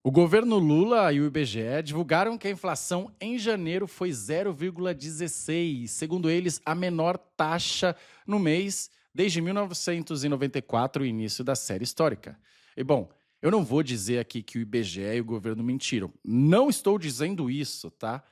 O governo Lula e o IBGE divulgaram que a inflação em janeiro foi 0,16, segundo eles, a menor taxa no mês desde 1994, o início da série histórica. E bom, eu não vou dizer aqui que o IBGE e o governo mentiram. Não estou dizendo isso, tá?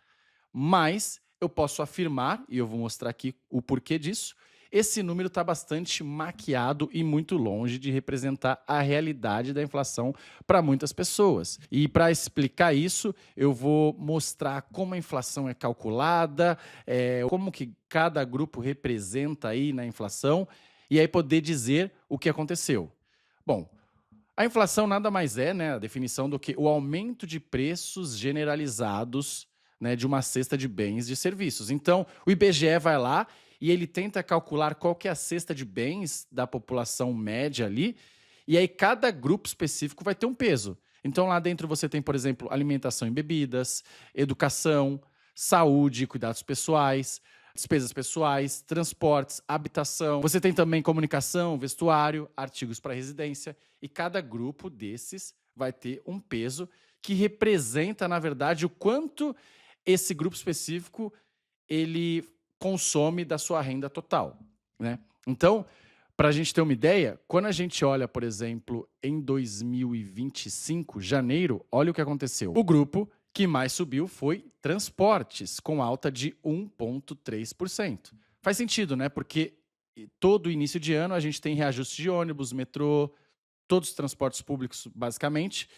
Mas eu posso afirmar, e eu vou mostrar aqui o porquê disso, esse número está bastante maquiado e muito longe de representar a realidade da inflação para muitas pessoas. E para explicar isso, eu vou mostrar como a inflação é calculada, como que cada grupo representa aí na inflação, e aí poder dizer o que aconteceu. Bom, a inflação nada mais é, né, a definição do que o aumento de preços generalizados, né, de uma cesta de bens e serviços. Então, o IBGE vai lá e ele tenta calcular qual que é a cesta de bens da população média ali, e aí cada grupo específico vai ter um peso. Então, lá dentro você tem, por exemplo, alimentação e bebidas, educação, saúde, cuidados pessoais, despesas pessoais, transportes, habitação. Você tem também comunicação, vestuário, artigos para residência. E cada grupo desses vai ter um peso que representa, na verdade, o quanto esse grupo específico ele consome da sua renda total, né? Então, para a gente ter uma ideia, quando a gente olha, por exemplo, em 2025, janeiro, olha o que aconteceu. O grupo que mais subiu foi transportes, com alta de 1,3%. Faz sentido, né? Porque todo início de ano a gente tem reajuste de ônibus, metrô, todos os transportes públicos, basicamente,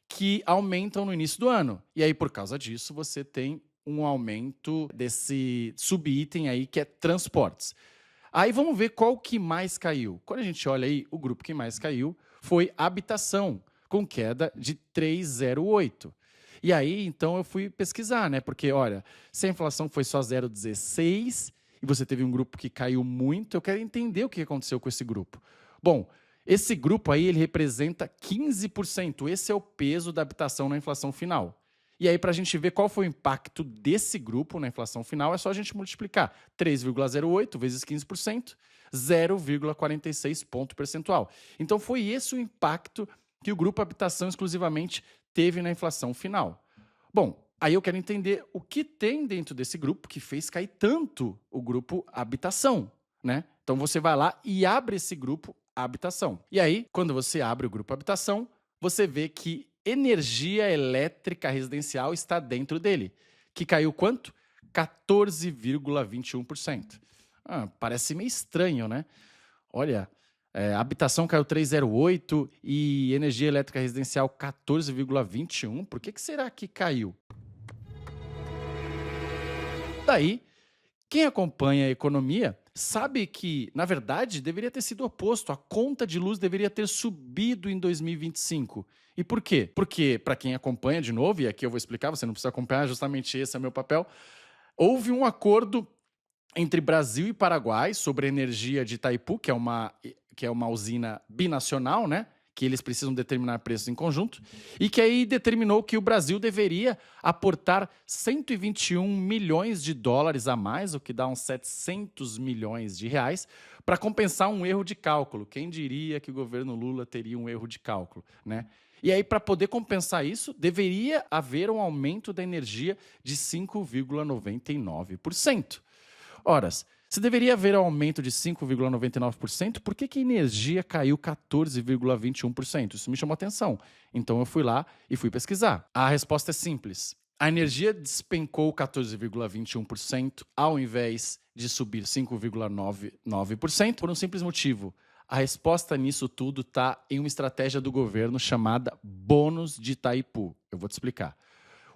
que aumentam no início do ano. E aí, por causa disso, você tem um aumento desse subitem aí, que é transportes. Aí vamos ver qual que mais caiu. Quando a gente olha aí, o grupo que mais caiu foi habitação, com queda de 3,08. E aí, então, eu fui pesquisar, né? Porque, olha, se a inflação foi só 0,16 e você teve um grupo que caiu muito, eu quero entender o que aconteceu com esse grupo. Bom, esse grupo aí, ele representa 15%. Esse é o peso da habitação na inflação final. E aí, para a gente ver qual foi o impacto desse grupo na inflação final, é só a gente multiplicar 3,08 vezes 15%, 0,46 ponto percentual. Então, foi esse o impacto que o grupo habitação exclusivamente teve na inflação final. Bom, aí eu quero entender o que tem dentro desse grupo que fez cair tanto o grupo habitação, né? Então, você vai lá e abre esse grupo habitação. E aí, quando você abre o grupo habitação, você vê que energia elétrica residencial está dentro dele, que caiu quanto? 14,21%. Parece meio estranho, né? Olha, habitação caiu 3,08 e energia elétrica residencial 14,21. Por que será que caiu? Daí, quem acompanha a economia sabe que, na verdade, deveria ter sido o oposto. A conta de luz deveria ter subido em 2025. E por quê? Porque, para quem acompanha de novo, e aqui eu vou explicar, você não precisa acompanhar, justamente esse é o meu papel, houve um acordo entre Brasil e Paraguai sobre a energia de Itaipu, que é uma usina binacional, né? Que eles precisam determinar preços em conjunto, e que aí determinou que o Brasil deveria aportar 121 milhões de dólares a mais, o que dá uns 700 milhões de reais, para compensar um erro de cálculo. Quem diria que o governo Lula teria um erro de cálculo, né? E aí, para poder compensar isso, deveria haver um aumento da energia de 5,99%. Ora, se deveria haver aumento de 5,99%, por que a energia caiu 14,21%? Isso me chamou a atenção. Então eu fui lá e fui pesquisar. A resposta é simples. A energia despencou 14,21% ao invés de subir 5,99% por um simples motivo. A resposta nisso tudo está em uma estratégia do governo chamada Bônus de Itaipu. Eu vou te explicar.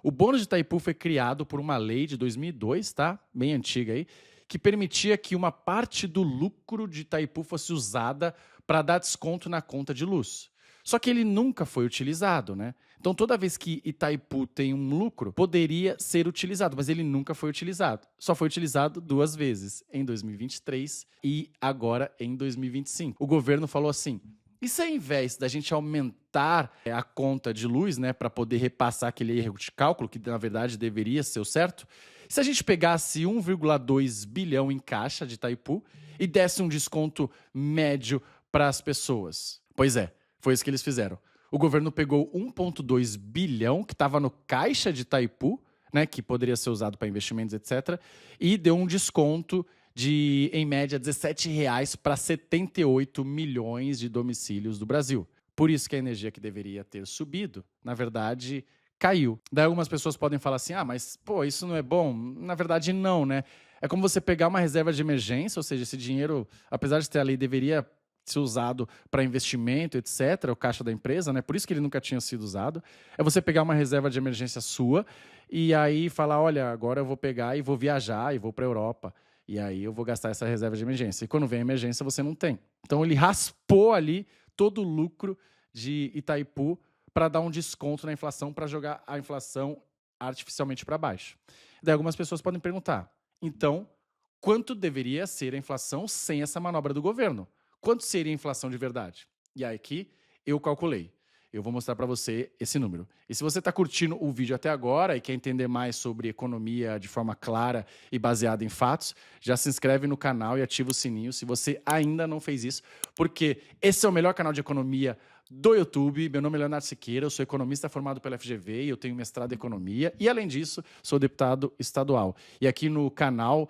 O Bônus de Itaipu foi criado por uma lei de 2002, tá? Bem antiga aí, que permitia que uma parte do lucro de Itaipu fosse usada para dar desconto na conta de luz. Só que ele nunca foi utilizado, né? Então, toda vez que Itaipu tem um lucro, poderia ser utilizado, mas ele nunca foi utilizado. Só foi utilizado 2 vezes, em 2023 e agora em 2025. O governo falou assim: e se ao invés da gente aumentar a conta de luz, né, para poder repassar aquele erro de cálculo, que na verdade deveria ser o certo, se a gente pegasse 1,2 bilhão em caixa de Itaipu e desse um desconto médio para as pessoas? Pois é, foi isso que eles fizeram. O governo pegou 1,2 bilhão que estava no caixa de Itaipu, né, que poderia ser usado para investimentos, etc., e deu um desconto de, em média, R$17 para 78 milhões de domicílios do Brasil. Por isso que a energia que deveria ter subido, na verdade, caiu. Daí algumas pessoas podem falar assim, mas pô, isso não é bom? Na verdade, não, né? É como você pegar uma reserva de emergência, ou seja, esse dinheiro, apesar de ter a lei, deveria ser usado para investimento, etc., o caixa da empresa, né? Por isso que ele nunca tinha sido usado. É você pegar uma reserva de emergência sua e aí falar, olha, agora eu vou pegar e vou viajar e vou para a Europa. E aí eu vou gastar essa reserva de emergência. E quando vem a emergência, você não tem. Então ele raspou ali todo o lucro de Itaipu para dar um desconto na inflação, para jogar a inflação artificialmente para baixo. Daí algumas pessoas podem perguntar, então, quanto deveria ser a inflação sem essa manobra do governo? Quanto seria a inflação de verdade? E aí aqui eu calculei. Eu vou mostrar para você esse número. E se você está curtindo o vídeo até agora e quer entender mais sobre economia de forma clara e baseada em fatos, já se inscreve no canal e ativa o sininho se você ainda não fez isso, porque esse é o melhor canal de economia do YouTube. Meu nome é Leonardo Siqueira, eu sou economista formado pela FGV e eu tenho mestrado em economia e, além disso, sou deputado estadual. E aqui no canal,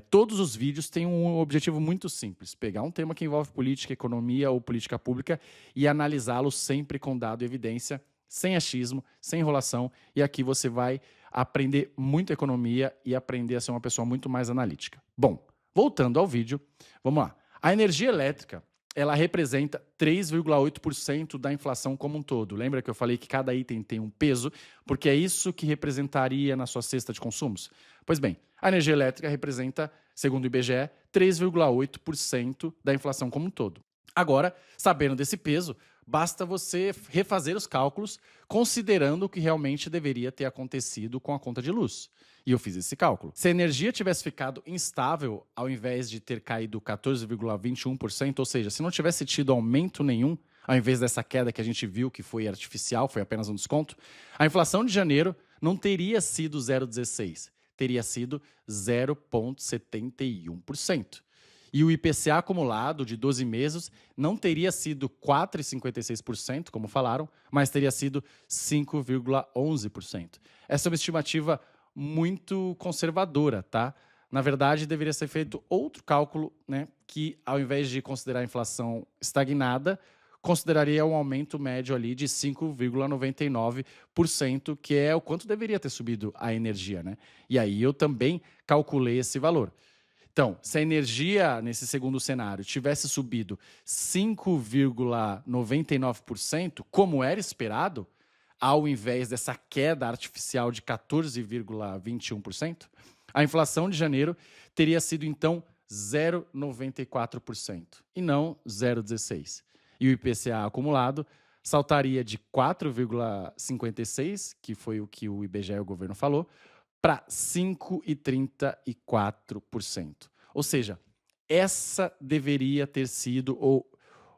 todos os vídeos têm um objetivo muito simples: pegar um tema que envolve política, economia ou política pública e analisá-lo sempre com dado e evidência, sem achismo, sem enrolação. E aqui você vai aprender muito economia e aprender a ser uma pessoa muito mais analítica. Bom, voltando ao vídeo, vamos lá. A energia elétrica, ela representa 3,8% da inflação como um todo. Lembra que eu falei que cada item tem um peso? Porque é isso que representaria na sua cesta de consumos? Pois bem, a energia elétrica representa, segundo o IBGE, 3,8% da inflação como um todo. Agora, sabendo desse peso, basta você refazer os cálculos considerando o que realmente deveria ter acontecido com a conta de luz. E eu fiz esse cálculo. Se a energia tivesse ficado instável, ao invés de ter caído 14,21%, ou seja, se não tivesse tido aumento nenhum, ao invés dessa queda que a gente viu que foi artificial, foi apenas um desconto, a inflação de janeiro não teria sido 0,16%, teria sido 0,71%. E o IPCA acumulado de 12 meses não teria sido 4,56%, como falaram, mas teria sido 5,11%. Essa é uma estimativa muito conservadora, tá? Na verdade, deveria ser feito outro cálculo, né, que, ao invés de considerar a inflação estagnada, consideraria um aumento médio ali de 5,99%, que é o quanto deveria ter subido a energia, né? E aí eu também calculei esse valor. Então, se a energia, nesse segundo cenário, tivesse subido 5,99%, como era esperado, ao invés dessa queda artificial de 14,21%, a inflação de janeiro teria sido, então, 0,94% e não 0,16%. E o IPCA acumulado saltaria de 4,56%, que foi o que o IBGE e o governo falou, para 5,34%. Ou seja, essa deveria ter sido,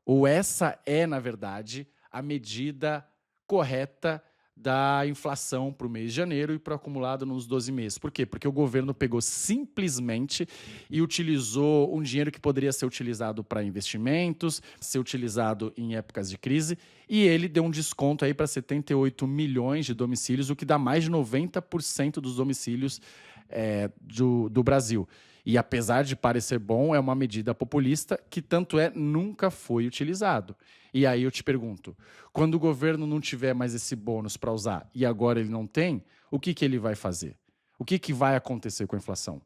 ou essa é, na verdade, a medida correta da inflação para o mês de janeiro e para o acumulado nos 12 meses. Por quê? Porque o governo pegou simplesmente e utilizou um dinheiro que poderia ser utilizado para investimentos, ser utilizado em épocas de crise, e ele deu um desconto aí para 78 milhões de domicílios, o que dá mais de 90% dos domicílios do Brasil. E apesar de parecer bom, é uma medida populista que, tanto é, nunca foi utilizado. E aí eu te pergunto, quando o governo não tiver mais esse bônus para usar e agora ele não tem, o que ele vai fazer? O que vai acontecer com a inflação?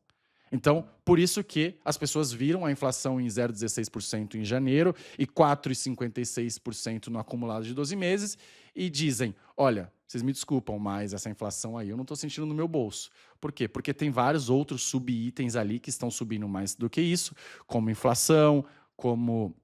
Então, por isso que as pessoas viram a inflação em 0,16% em janeiro e 4,56% no acumulado de 12 meses e dizem, olha, vocês me desculpam, mas essa inflação aí eu não estou sentindo no meu bolso. Por quê? Porque tem vários outros subitens ali que estão subindo mais do que isso, como inflação, como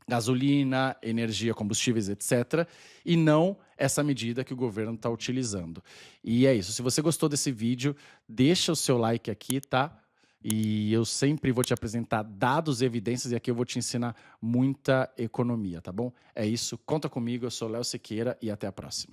gasolina, energia, combustíveis, etc. E não essa medida que o governo está utilizando. E é isso. Se você gostou desse vídeo, deixa o seu like aqui, tá? E eu sempre vou te apresentar dados e evidências e aqui eu vou te ensinar muita economia, tá bom? É isso. Conta comigo. Eu sou Léo Siqueira e até a próxima.